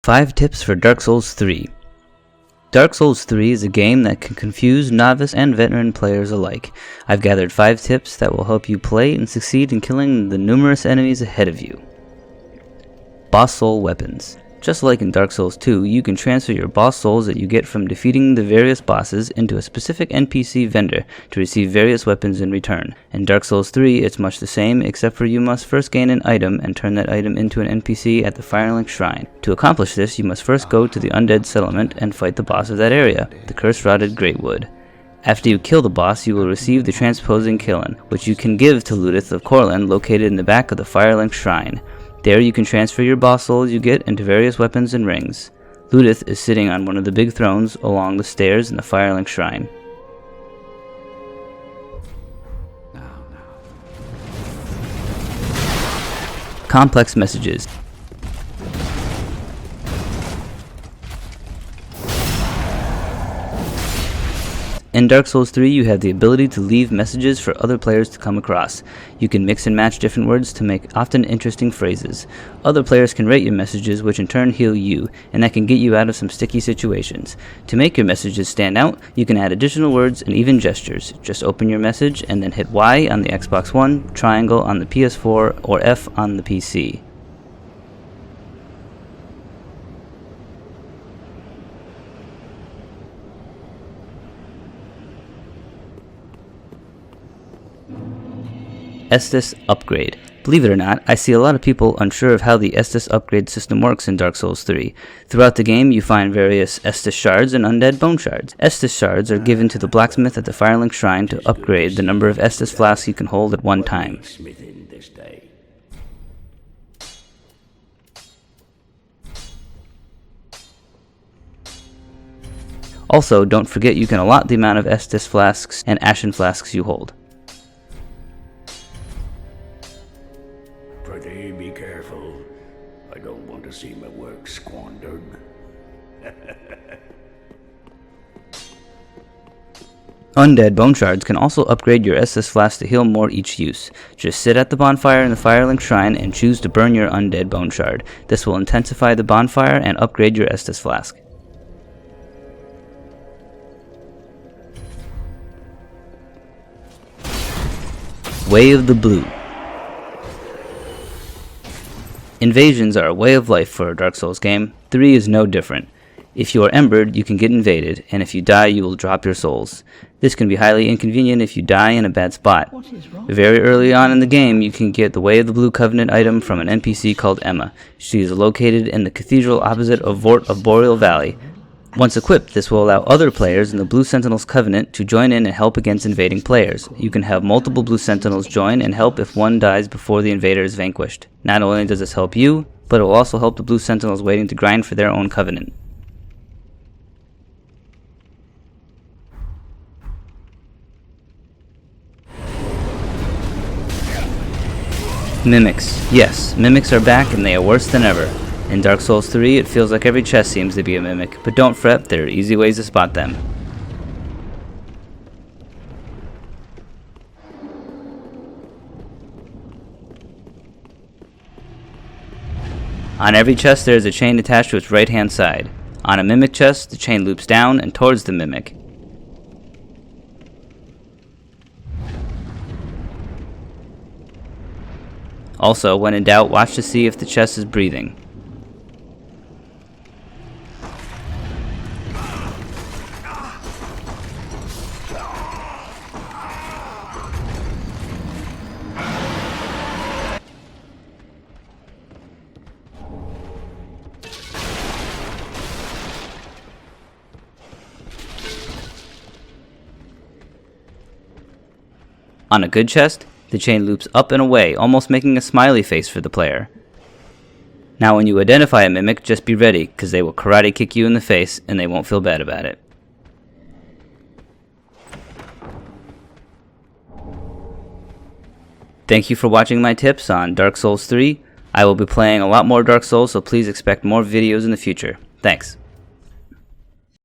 5 tips for Dark Souls 3. Dark Souls 3 is a game that can confuse novice and veteran players alike. I've gathered 5 tips that will help you play and succeed in killing the numerous enemies ahead of you. Boss Soul Weapons. Just like in Dark Souls 2, you can transfer your boss souls that you get from defeating the various bosses into a specific NPC vendor to receive various weapons in return. In Dark Souls 3, it's much the same, except for you must first gain an item and turn that item into an NPC at the Firelink Shrine. To accomplish this, you must first go to the undead settlement and fight the boss of that area, the Curse-Rotted Greatwood. After you kill the boss, you will receive the Transposing Kiln, which you can give to Ludith of Corlin, located in the back of the Firelink Shrine. There you can transfer your boss souls you get into various weapons and rings. Ludith is sitting on one of the big thrones along the stairs in the Firelink Shrine. Complex messages. In Dark Souls 3, you have the ability to leave messages for other players to come across. You can mix and match different words to make often interesting phrases. Other players can rate your messages, which in turn heal you, and that can get you out of some sticky situations. To make your messages stand out, you can add additional words and even gestures. Just open your message and then hit Y on the Xbox One, triangle on the PS4, or F on the PC. Estus Upgrade. Believe it or not, I see a lot of people unsure of how the Estus upgrade system works in Dark Souls 3. Throughout the game, you find various Estus shards and undead bone shards. Estus shards are given to the blacksmith at the Firelink Shrine to upgrade the number of Estus flasks you can hold at one time. Also, don't forget you can allot the amount of Estus flasks and Ashen flasks you hold. Be careful. I don't want to see my work squandered. Undead bone shards can also upgrade your Estus flask to heal more each use. Just sit at the bonfire in the Firelink Shrine and choose to burn your undead bone shard. This will intensify the bonfire and upgrade your Estus flask. Way of the Blue. Invasions are a way of life for a Dark Souls game. 3 is no different. If you are embered, you can get invaded, and if you die, you will drop your souls. This can be highly inconvenient if you die in a bad spot. Very early on in the game, you can get the Way of the Blue Covenant item from an NPC called Emma. She is located in the cathedral opposite of Vort of Boreal Valley. Once equipped, this will allow other players in the Blue Sentinels Covenant to join in and help against invading players. You can have multiple Blue Sentinels join and help if one dies before the invader is vanquished. Not only does this help you, but it will also help the Blue Sentinels waiting to grind for their own Covenant. Mimics. Yes, mimics are back and they are worse than ever. In Dark Souls 3, it feels like every chest seems to be a mimic, but don't fret, there are easy ways to spot them. On every chest there is a chain attached to its right hand side. On a mimic chest, the chain loops down and towards the mimic. Also, when in doubt, watch to see if the chest is breathing. On a good chest, the chain loops up and away, almost making a smiley face for the player. Now when you identify a mimic, just be ready, because they will karate kick you in the face and they won't feel bad about it. Thank you for watching my tips on Dark Souls 3. I will be playing a lot more Dark Souls, so please expect more videos in the future. Thanks.